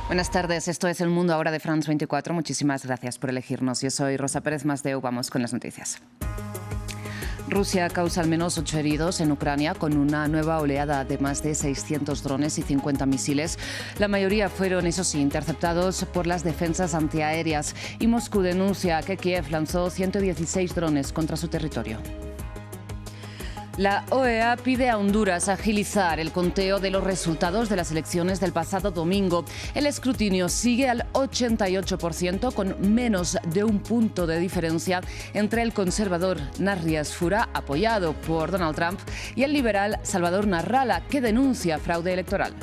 Buenas tardes, esto es El Mundo Ahora de France 24. Muchísimas gracias por elegirnos. Yo soy Rosa Pérez Masdeu. Vamos con las noticias. Rusia causa al menos 8 heridos en Ucrania con una nueva oleada de más de 600 drones y 50 misiles. La mayoría fueron, eso sí, interceptados por las defensas antiaéreas. Y Moscú denuncia que Kiev lanzó 116 drones contra su territorio. La OEA pide a Honduras agilizar el conteo de los resultados de las elecciones del pasado domingo. El escrutinio sigue al 88%, con menos de un punto de diferencia entre el conservador Narrias Fura, apoyado por Donald Trump, y el liberal Salvador Narrala, que denuncia fraude electoral.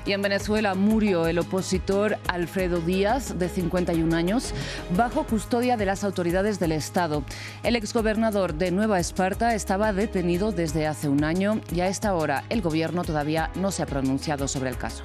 Y en Venezuela murió el opositor Alfredo Díaz, de 51 años, bajo custodia de las autoridades del Estado. El exgobernador de Nueva Esparta estaba detenido desde hace un año y a esta hora el gobierno todavía no se ha pronunciado sobre el caso.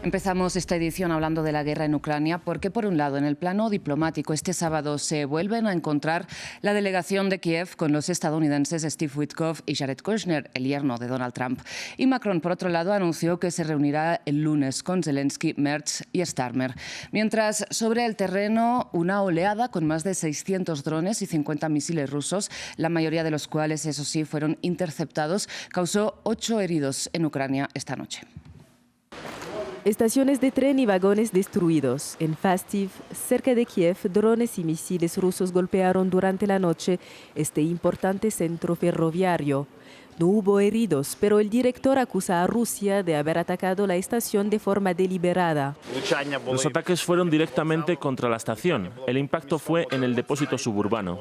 Empezamos esta edición hablando de la guerra en Ucrania porque, por un lado, en el plano diplomático, este sábado se vuelven a encontrar la delegación de Kiev con los estadounidenses Steve Witkoff y Jared Kushner, el yerno de Donald Trump. Y Macron, por otro lado, anunció que se reunirá el lunes con Zelensky, Merz y Starmer. Mientras, sobre el terreno, una oleada con más de 600 drones y 50 misiles rusos, la mayoría de los cuales, eso sí, fueron interceptados, causó 8 heridos en Ucrania esta noche. Estaciones de tren y vagones destruidos. En Fastiv, cerca de Kiev, drones y misiles rusos golpearon durante la noche este importante centro ferroviario. No hubo heridos, pero el director acusa a Rusia de haber atacado la estación de forma deliberada. Los ataques fueron directamente contra la estación. El impacto fue en el depósito suburbano.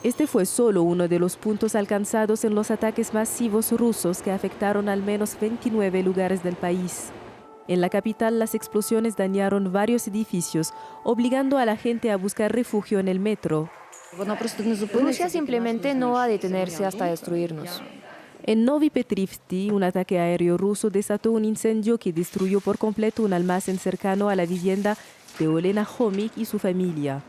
Este fue solo uno de los puntos alcanzados en los ataques masivos rusos que afectaron al menos 29 lugares del país. En la capital, las explosiones dañaron varios edificios, obligando a la gente a buscar refugio en el metro. Rusia simplemente no va a detenerse hasta destruirnos. En Novi Petrivsky, un ataque aéreo ruso desató un incendio que destruyó por completo un almacén cercano a la vivienda de Olena Homik y su familia.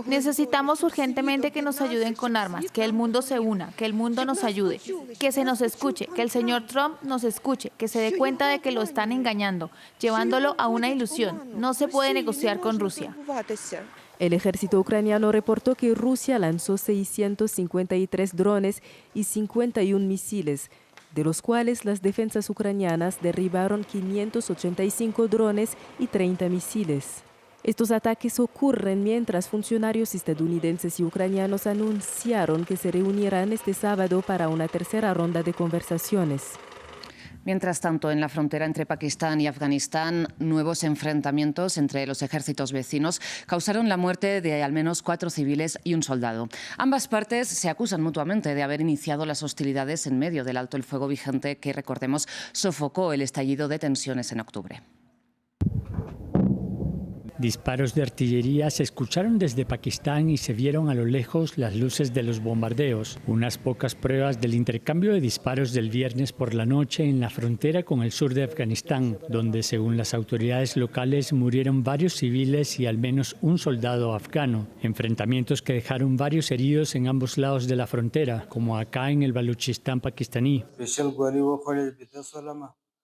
Necesitamos urgentemente que nos ayuden con armas, que el mundo se una, que el mundo nos ayude, que se nos escuche, que el señor Trump nos escuche, que se dé cuenta de que lo están engañando, llevándolo a una ilusión. No se puede negociar con Rusia. El ejército ucraniano reportó que Rusia lanzó 653 drones y 51 misiles, de los cuales las defensas ucranianas derribaron 585 drones y 30 misiles. Estos ataques ocurren mientras funcionarios estadounidenses y ucranianos anunciaron que se reunirán este sábado para una tercera ronda de conversaciones. Mientras tanto, en la frontera entre Pakistán y Afganistán, nuevos enfrentamientos entre los ejércitos vecinos causaron la muerte de al menos 4 civiles y un soldado. Ambas partes se acusan mutuamente de haber iniciado las hostilidades en medio del alto el fuego vigente que, recordemos, sofocó el estallido de tensiones en octubre. Disparos de artillería se escucharon desde Pakistán y se vieron a lo lejos las luces de los bombardeos. Unas pocas pruebas del intercambio de disparos del viernes por la noche en la frontera con el sur de Afganistán, donde, según las autoridades locales, murieron varios civiles y al menos un soldado afgano. Enfrentamientos que dejaron varios heridos en ambos lados de la frontera, como acá en el Baluchistán pakistaní.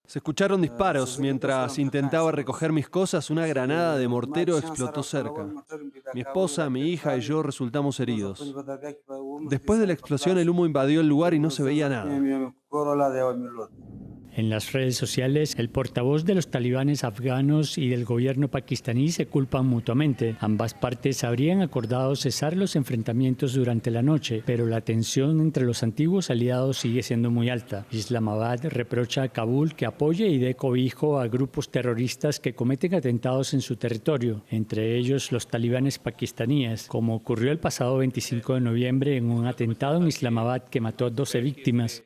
Se escucharon disparos. Mientras intentaba recoger mis cosas, una granada de mortero explotó cerca. Mi esposa, mi hija y yo resultamos heridos. Después de la explosión, el humo invadió el lugar y no se veía nada. En las redes sociales, el portavoz de los talibanes afganos y del gobierno pakistaní se culpan mutuamente. Ambas partes habrían acordado cesar los enfrentamientos durante la noche, pero la tensión entre los antiguos aliados sigue siendo muy alta. Islamabad reprocha a Kabul que apoye y dé cobijo a grupos terroristas que cometen atentados en su territorio, entre ellos los talibanes pakistaníes, como ocurrió el pasado 25 de noviembre en un atentado en Islamabad que mató a 12 víctimas.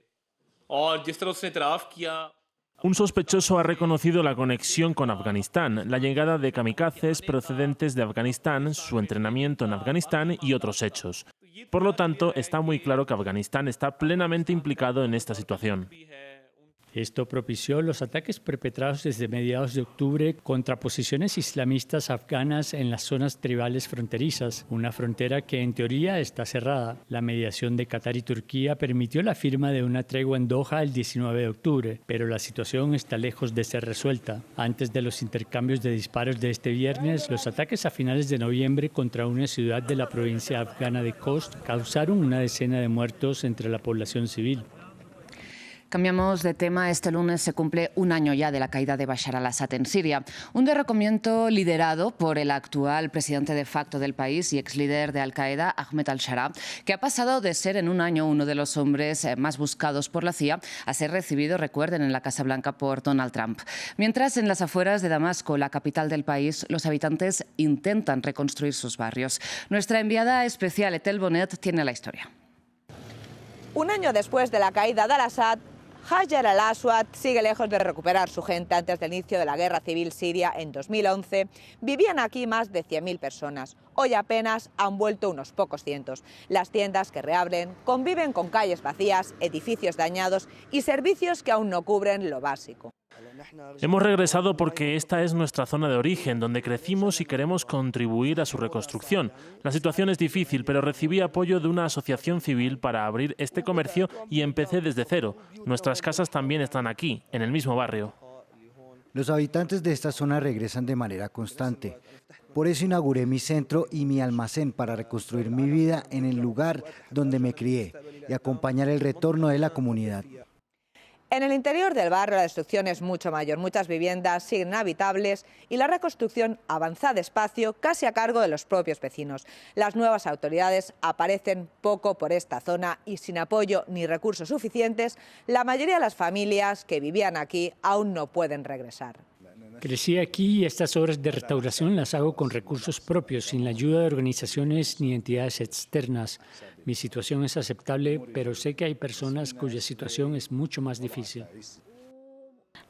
Un sospechoso ha reconocido la conexión con Afganistán, la llegada de kamikazes procedentes de Afganistán, su entrenamiento en Afganistán y otros hechos. Por lo tanto, está muy claro que Afganistán está plenamente implicado en esta situación. Esto propició los ataques perpetrados desde mediados de octubre contra posiciones islamistas afganas en las zonas tribales fronterizas, una frontera que en teoría está cerrada. La mediación de Qatar y Turquía permitió la firma de una tregua en Doha el 19 de octubre, pero la situación está lejos de ser resuelta. Antes de los intercambios de disparos de este viernes, los ataques a finales de noviembre contra una ciudad de la provincia afgana de Khost causaron una decena de muertos entre la población civil. Cambiamos de tema. Este lunes se cumple un año ya de la caída de Bashar al-Assad en Siria. Un derrocamiento liderado por el actual presidente de facto del país y ex líder de Al-Qaeda, Ahmed al-Sharaa, que ha pasado de ser en un año uno de los hombres más buscados por la CIA a ser recibido, recuerden, en la Casa Blanca por Donald Trump. Mientras en las afueras de Damasco, la capital del país, los habitantes intentan reconstruir sus barrios. Nuestra enviada especial, Etel Bonet, tiene la historia. Un año después de la caída de al-Assad, Hajar al-Aswad sigue lejos de recuperar su gente. Antes del inicio de la guerra civil siria en 2011, vivían aquí más de 100.000 personas. Hoy apenas han vuelto unos pocos cientos. Las tiendas que reabren conviven con calles vacías, edificios dañados y servicios que aún no cubren lo básico. Hemos regresado porque esta es nuestra zona de origen, donde crecimos y queremos contribuir a su reconstrucción. La situación es difícil, pero recibí apoyo de una asociación civil para abrir este comercio y empecé desde cero. Nuestras casas también están aquí, en el mismo barrio. Los habitantes de esta zona regresan de manera constante. Por eso inauguré mi centro y mi almacén para reconstruir mi vida en el lugar donde me crié y acompañar el retorno de la comunidad. En el interior del barrio la destrucción es mucho mayor. Muchas viviendas siguen inhabitables y la reconstrucción avanza despacio, casi a cargo de los propios vecinos. Las nuevas autoridades aparecen poco por esta zona y sin apoyo ni recursos suficientes, la mayoría de las familias que vivían aquí aún no pueden regresar. Crecí aquí y estas obras de restauración las hago con recursos propios, sin la ayuda de organizaciones ni entidades externas. Mi situación es aceptable, pero sé que hay personas cuya situación es mucho más difícil.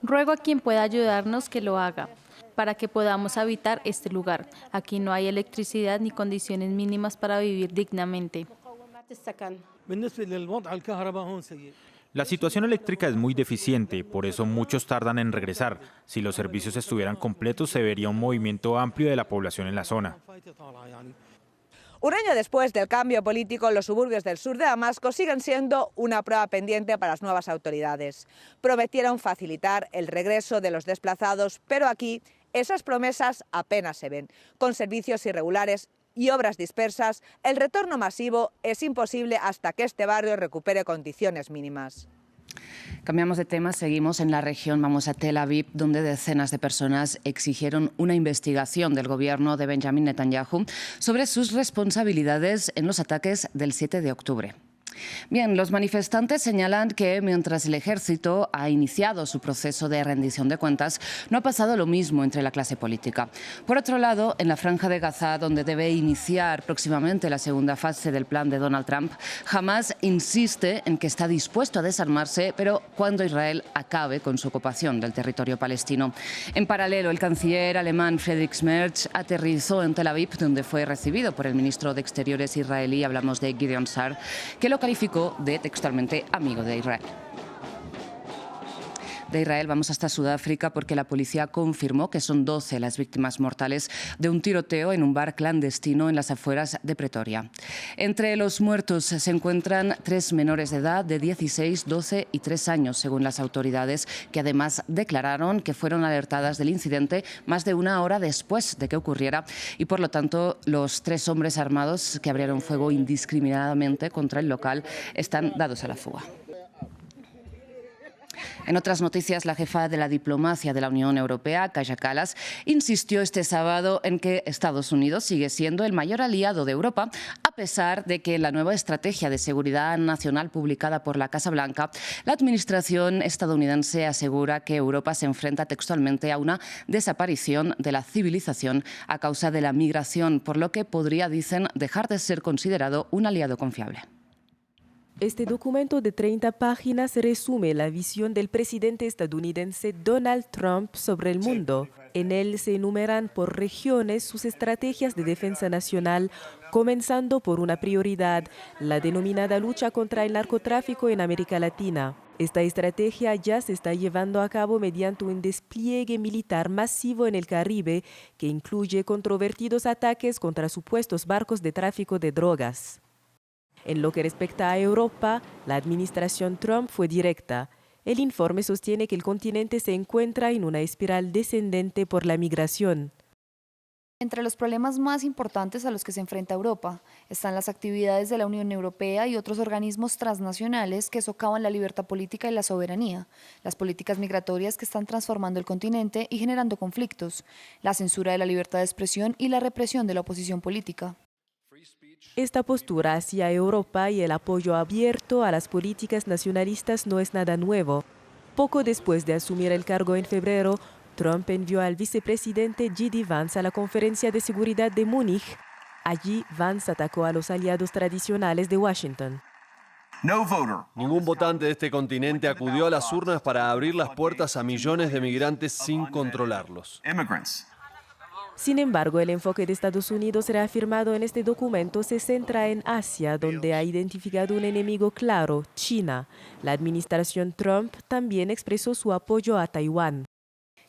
Ruego a quien pueda ayudarnos que lo haga, para que podamos habitar este lugar. Aquí no hay electricidad ni condiciones mínimas para vivir dignamente. La situación eléctrica es muy deficiente, por eso muchos tardan en regresar. Si los servicios estuvieran completos, se vería un movimiento amplio de la población en la zona. Un año después del cambio político, los suburbios del sur de Damasco siguen siendo una prueba pendiente para las nuevas autoridades. Prometieron facilitar el regreso de los desplazados, pero aquí esas promesas apenas se ven. Con servicios irregulares y obras dispersas, el retorno masivo es imposible hasta que este barrio recupere condiciones mínimas. Cambiamos de tema, seguimos en la región, vamos a Tel Aviv, donde decenas de personas exigieron una investigación del gobierno de Benjamin Netanyahu sobre sus responsabilidades en los ataques del 7 de octubre. Bien, los manifestantes señalan que mientras el ejército ha iniciado su proceso de rendición de cuentas, no ha pasado lo mismo entre la clase política. Por otro lado, en la Franja de Gaza, donde debe iniciar próximamente la segunda fase del plan de Donald Trump, Hamás insiste en que está dispuesto a desarmarse, pero cuando Israel acabe con su ocupación del territorio palestino. En paralelo, el canciller alemán Friedrich Merz aterrizó en Tel Aviv, donde fue recibido por el ministro de Exteriores israelí, hablamos de Gideon Sa'ar, que lo calificó de textualmente amigo de Israel. De Israel vamos hasta Sudáfrica porque la policía confirmó que son 12 las víctimas mortales de un tiroteo en un bar clandestino en las afueras de Pretoria. Entre los muertos se encuentran 3 menores de edad de 16, 12 y 3 años, según las autoridades, que además declararon que fueron alertadas del incidente más de una hora después de que ocurriera y, por lo tanto, los 3 hombres armados que abrieron fuego indiscriminadamente contra el local están dados a la fuga. En otras noticias, la jefa de la diplomacia de la Unión Europea, Kaja Kallas, insistió este sábado en que Estados Unidos sigue siendo el mayor aliado de Europa, a pesar de que en la nueva estrategia de seguridad nacional publicada por la Casa Blanca, la administración estadounidense asegura que Europa se enfrenta textualmente a una desaparición de la civilización a causa de la migración, por lo que podría, dicen, dejar de ser considerado un aliado confiable. Este documento de 30 páginas resume la visión del presidente estadounidense Donald Trump sobre el mundo. En él se enumeran por regiones sus estrategias de defensa nacional, comenzando por una prioridad, la denominada lucha contra el narcotráfico en América Latina. Esta estrategia ya se está llevando a cabo mediante un despliegue militar masivo en el Caribe que incluye controvertidos ataques contra supuestos barcos de tráfico de drogas. En lo que respecta a Europa, la administración Trump fue directa. El informe sostiene que el continente se encuentra en una espiral descendente por la migración. Entre los problemas más importantes a los que se enfrenta Europa están las actividades de la Unión Europea y otros organismos transnacionales que socavan la libertad política y la soberanía, las políticas migratorias que están transformando el continente y generando conflictos, la censura de la libertad de expresión y la represión de la oposición política. Esta postura hacia Europa y el apoyo abierto a las políticas nacionalistas no es nada nuevo. Poco después de asumir el cargo en febrero, Trump envió al vicepresidente J.D. Vance a la Conferencia de Seguridad de Múnich. Allí, Vance atacó a los aliados tradicionales de Washington. Ningún votante de este continente acudió a las urnas para abrir las puertas a millones de migrantes sin controlarlos. Sin embargo, el enfoque de Estados Unidos reafirmado en este documento se centra en Asia, donde ha identificado un enemigo claro, China. La administración Trump también expresó su apoyo a Taiwán.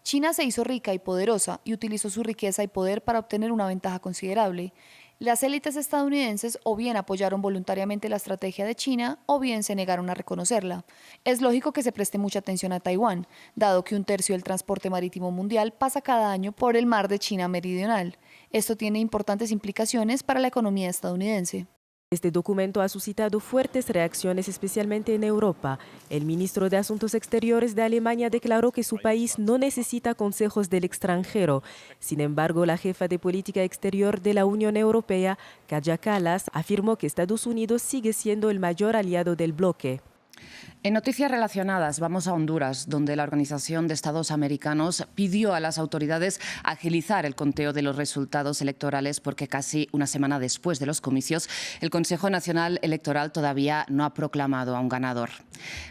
China se hizo rica y poderosa y utilizó su riqueza y poder para obtener una ventaja considerable. Las élites estadounidenses o bien apoyaron voluntariamente la estrategia de China o bien se negaron a reconocerla. Es lógico que se preste mucha atención a Taiwán, dado que 1/3 del transporte marítimo mundial pasa cada año por el mar de China Meridional. Esto tiene importantes implicaciones para la economía estadounidense. Este documento ha suscitado fuertes reacciones, especialmente en Europa. El ministro de Asuntos Exteriores de Alemania declaró que su país no necesita consejos del extranjero. Sin embargo, la jefa de política exterior de la Unión Europea, Kaja Kallas, afirmó que Estados Unidos sigue siendo el mayor aliado del bloque. En noticias relacionadas, vamos a Honduras, donde la Organización de Estados Americanos pidió a las autoridades agilizar el conteo de los resultados electorales porque casi una semana después de los comicios, el Consejo Nacional Electoral todavía no ha proclamado a un ganador.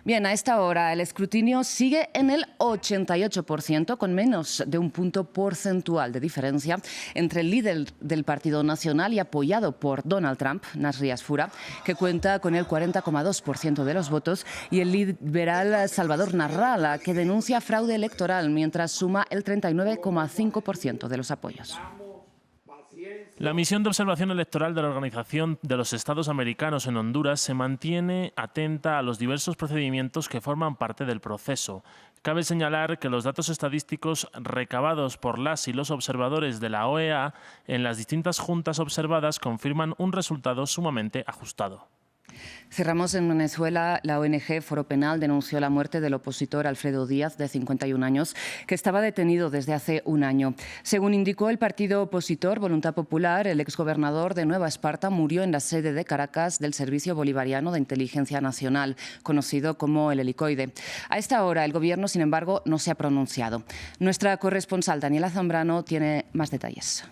Bien, a esta hora el escrutinio sigue en el 88%, con menos de un punto porcentual de diferencia entre el líder del Partido Nacional y apoyado por Donald Trump, Nasri Asfura, que cuenta con el 40,2% de los votos, y el liberal Salvador Narrala, que denuncia fraude electoral mientras suma el 39,5% de los apoyos. La misión de observación electoral de la Organización de los Estados Americanos en Honduras se mantiene atenta a los diversos procedimientos que forman parte del proceso. Cabe señalar que los datos estadísticos recabados por las y los observadores de la OEA en las distintas juntas observadas confirman un resultado sumamente ajustado. Cerramos en Venezuela. La ONG Foro Penal denunció la muerte del opositor Alfredo Díaz, de 51 años, que estaba detenido desde hace un año. Según indicó el partido opositor Voluntad Popular, el exgobernador de Nueva Esparta murió en la sede de Caracas del Servicio Bolivariano de Inteligencia Nacional, conocido como el Helicoide. A esta hora, el gobierno, sin embargo, no se ha pronunciado. Nuestra corresponsal Daniela Zambrano tiene más detalles.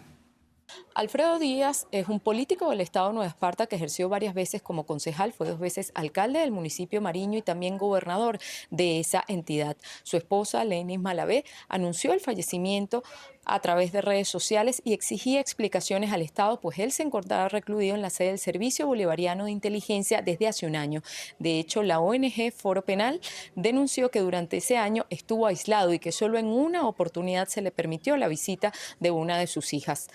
Alfredo Díaz es un político del estado de Nueva Esparta que ejerció varias veces como concejal, fue 2 veces alcalde del municipio Mariño y también gobernador de esa entidad. Su esposa, Lenis Malavé, anunció el fallecimiento a través de redes sociales y exigía explicaciones al Estado, pues él se encontraba recluido en la sede del Servicio Bolivariano de Inteligencia desde hace un año. De hecho, la ONG Foro Penal denunció que durante ese año estuvo aislado y que solo en una oportunidad se le permitió la visita de una de sus hijas.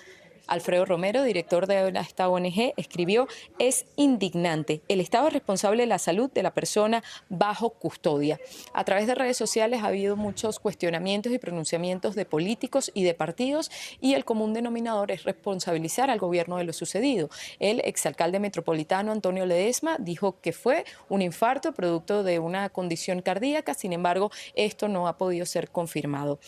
Alfredo Romero, director de esta ONG, escribió: es indignante. El Estado es responsable de la salud de la persona bajo custodia. A través de redes sociales ha habido muchos cuestionamientos y pronunciamientos de políticos y de partidos, y el común denominador es responsabilizar al gobierno de lo sucedido. El exalcalde metropolitano Antonio Ledesma dijo que fue un infarto producto de una condición cardíaca, sin embargo, esto no ha podido ser confirmado.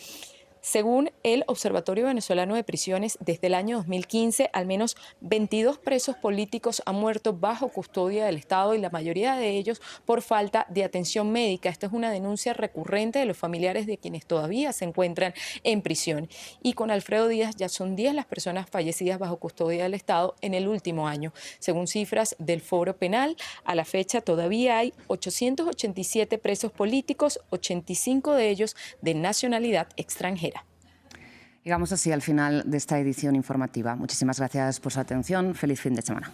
Según el Observatorio Venezolano de Prisiones, desde el año 2015, al menos 22 presos políticos han muerto bajo custodia del Estado y la mayoría de ellos por falta de atención médica. Esta es una denuncia recurrente de los familiares de quienes todavía se encuentran en prisión. Y con Alfredo Díaz ya son 10 las personas fallecidas bajo custodia del Estado en el último año. Según cifras del Foro Penal, a la fecha todavía hay 887 presos políticos, 85 de ellos de nacionalidad extranjera. Llegamos así al final de esta edición informativa. Muchísimas gracias por su atención. Feliz fin de semana.